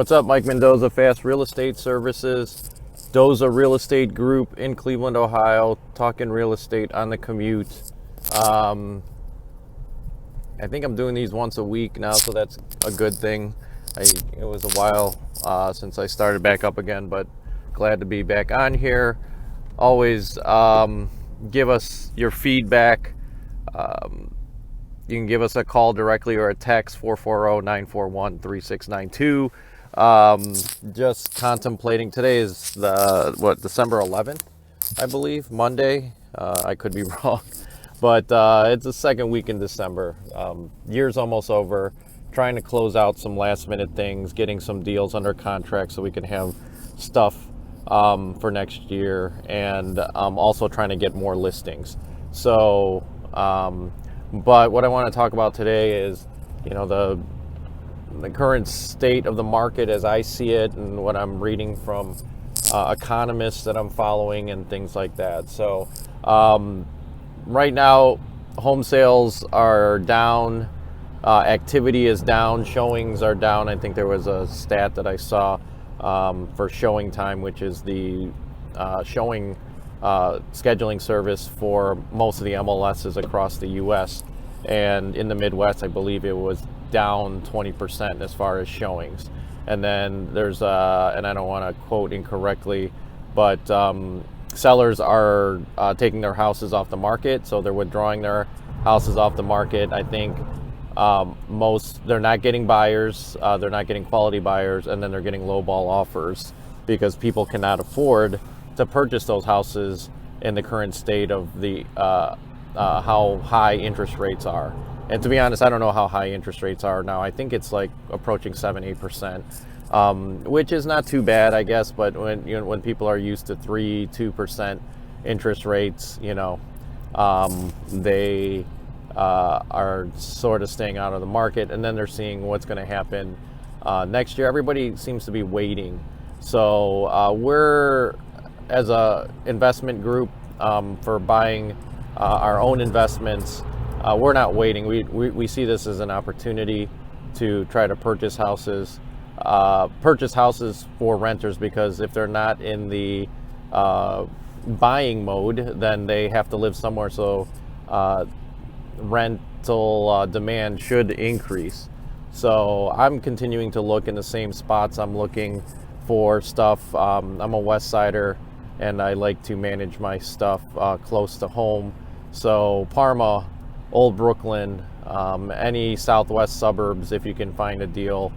What's up, Mike Mendoza, Fast Real Estate Services, Doza Real Estate Group in Cleveland, Ohio, talking real estate on the commute. I think I'm doing these once a week now, so that's a good thing. It was a while since I started back up again, but glad to be back on here. Always give us your feedback. You can give us a call directly or a text, 440-941-3692. Just contemplating. Today is December 11th, I believe, Monday. I could be wrong, but it's the second week in December. Year's almost over. Trying to close out some last minute things, getting some deals under contract so we can have stuff for next year, and also trying to get more listings. So, but what I want to talk about today is, the current state of the market as I see it, and what I'm reading from economists that I'm following and things like that. So right now, home sales are down, activity is down, showings are down. I think there was a stat that I saw for Showing Time, which is the showing scheduling service for most of the MLSs across the U.S. And in the Midwest, I believe it was down 20% as far as showings. And then there's and I don't want to quote incorrectly, but sellers are taking their houses off the market, so they're withdrawing their houses off the market. I think they're not getting buyers, they're not getting quality buyers, and then they're getting lowball offers because people cannot afford to purchase those houses in the current state of the how high interest rates are. And to be honest, I don't know how high interest rates are now. I think it's like approaching 7-8%, which is not too bad, I guess. But when people are used to 3-2% interest rates, they are sort of staying out of the market, and then they're seeing what's going to happen next year. Everybody seems to be waiting. So we're, as a investment group, for buying our own investments, we're not waiting. We see this as an opportunity to try to purchase houses for renters, because if they're not in the buying mode, then they have to live somewhere. So rental demand should increase. So I'm continuing to look in the same spots. I'm looking for stuff. I'm a West Sider, and I like to manage my stuff close to home. So Parma, Old Brooklyn, any southwest suburbs if you can find a deal.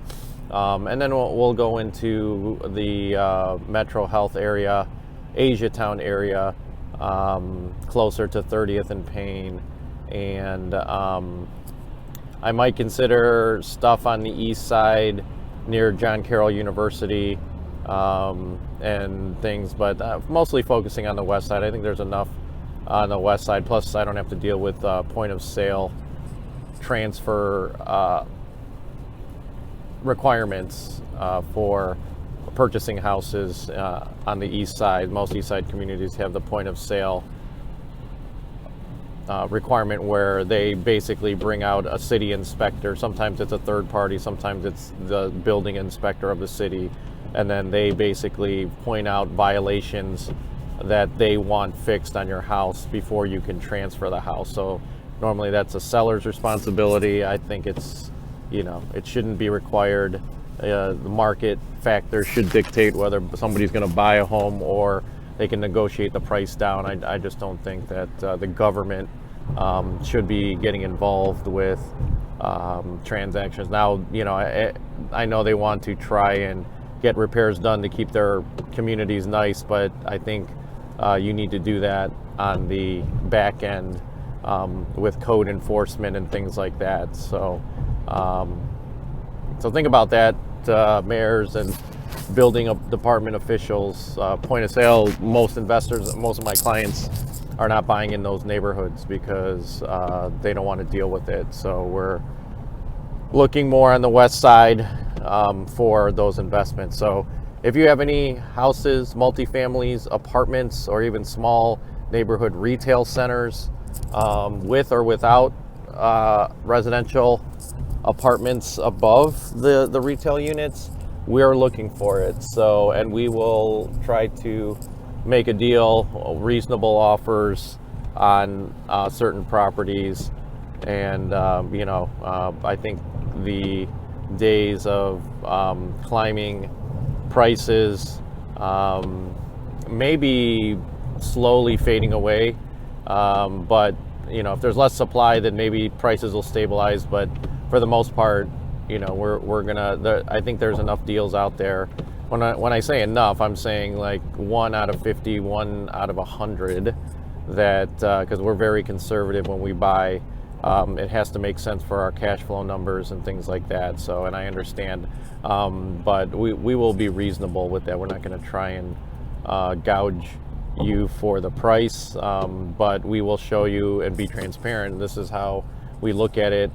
And then we'll go into the Metro Health area, Asiatown area, closer to 30th and Payne. And I might consider stuff on the east side near John Carroll University and things, but mostly focusing on the west side. I think there's enough on the west side. Plus, I don't have to deal with point of sale transfer requirements for purchasing houses on the east side. Most east side communities have the point of sale requirement where they basically bring out a city inspector. Sometimes it's a third party, sometimes it's the building inspector of the city, and then they basically point out violations that they want fixed on your house before you can transfer the house. So normally that's a seller's responsibility. I think it's, it shouldn't be required. The market factor should dictate whether somebody's going to buy a home or they can negotiate the price down. I just don't think that the government should be getting involved with transactions. Now, I know they want to try and get repairs done to keep their communities nice, but I think you need to do that on the back end with code enforcement and things like that. So, so think about that, mayors and building department officials. Point of sale, most investors, most of my clients are not buying in those neighborhoods because they don't want to deal with it. So we're looking more on the west side for those investments. So if you have any houses, multifamilies, apartments, or even small neighborhood retail centers with or without residential apartments above the retail units, we're looking for it. So, and we will try to make a deal, reasonable offers on certain properties. And, I think the days of climbing prices maybe slowly fading away. But if there's less supply, then maybe prices will stabilize. But for the most part, we're gonna. I think there's enough deals out there. When I say enough, I'm saying like 1 out of 50, 1 out of 100. That because we're very conservative when we buy. It has to make sense for our cash flow numbers and things like that. So, and I understand, but we will be reasonable with that. We're not going to try and gouge you for the price, but we will show you and be transparent. This is how we look at it,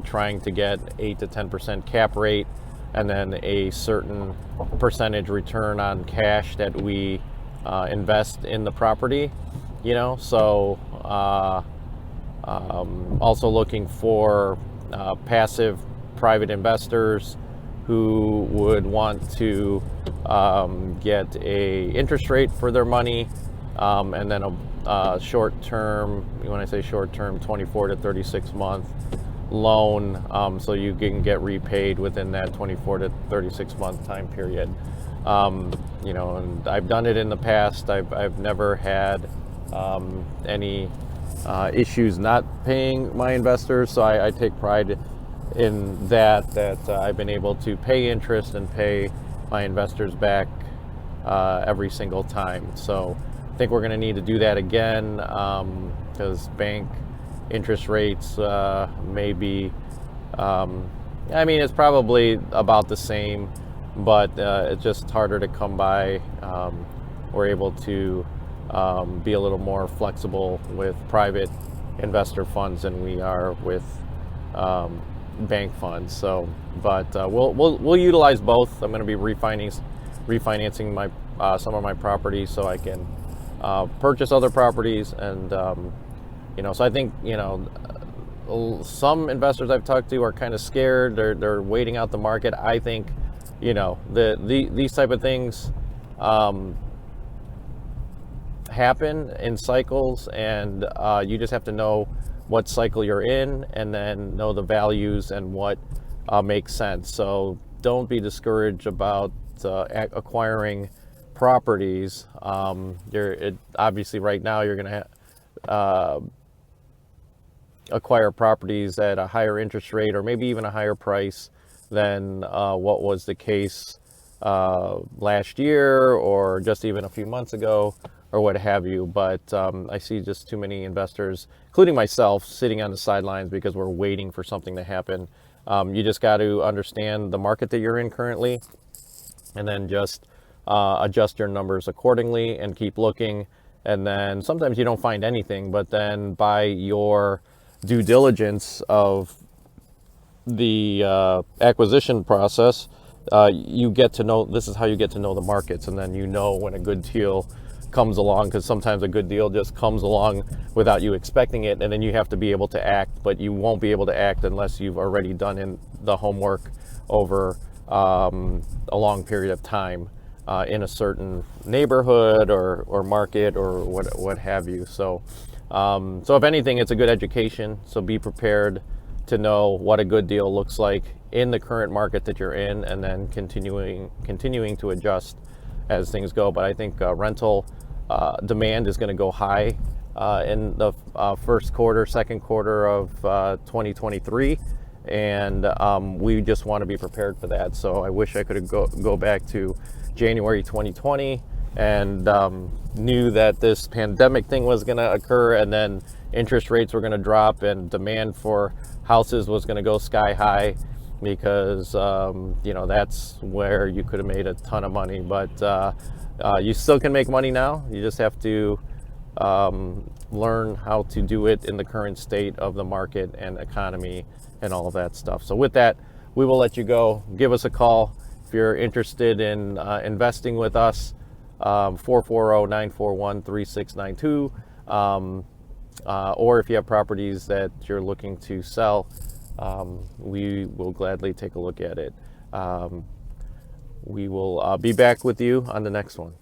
trying to get 8 to 10% cap rate, and then a certain percentage return on cash that we invest in the property. So also looking for passive private investors who would want to get a interest rate for their money, and then a short term, when I say short term, 24 to 36 month loan, so you can get repaid within that 24 to 36 month time period. And I've done it in the past. I've never had any issues not paying my investors, so I take pride in that I've been able to pay interest and pay my investors back every single time. So I think we're going to need to do that again, because bank interest rates may be, it's probably about the same, but it's just harder to come by. We're able to be a little more flexible with private investor funds than we are with bank funds. So, but we'll utilize both. I'm going to be refinancing my some of my properties so I can purchase other properties, and so I think some investors I've talked to are kind of scared. They're waiting out the market. I think these type of things happen in cycles, and you just have to know what cycle you're in, and then know the values and what makes sense. So don't be discouraged about acquiring properties. Obviously right now you're going to acquire properties at a higher interest rate, or maybe even a higher price than what was the case last year, or just even a few months ago, or what have you. But I see just too many investors, including myself, sitting on the sidelines because we're waiting for something to happen. You just got to understand the market that you're in currently, and then just adjust your numbers accordingly and keep looking. And then sometimes you don't find anything, but then by your due diligence of the acquisition process, you get to know, this is how you get to know the markets, and then when a good deal comes along, because sometimes a good deal just comes along without you expecting it, and then you have to be able to act, but you won't be able to act unless you've already done in the homework over a long period of time in a certain neighborhood or market or what have you. So if anything, it's a good education. So be prepared to know what a good deal looks like in the current market that you're in, and then continuing to adjust as things go. But I think rental demand is going to go high in the second quarter of 2023, and we just want to be prepared for that. So I wish I could go back to January 2020 and knew that this pandemic thing was going to occur, and then interest rates were going to drop, and demand for houses was going to go sky high, because that's where you could have made a ton of money. But you still can make money now. You just have to learn how to do it in the current state of the market and economy and all of that stuff. So with that, we will let you go. Give us a call if you're interested in investing with us. 440-941-3692, or if you have properties that you're looking to sell, we will gladly take a look at it. we will be back with you on the next one.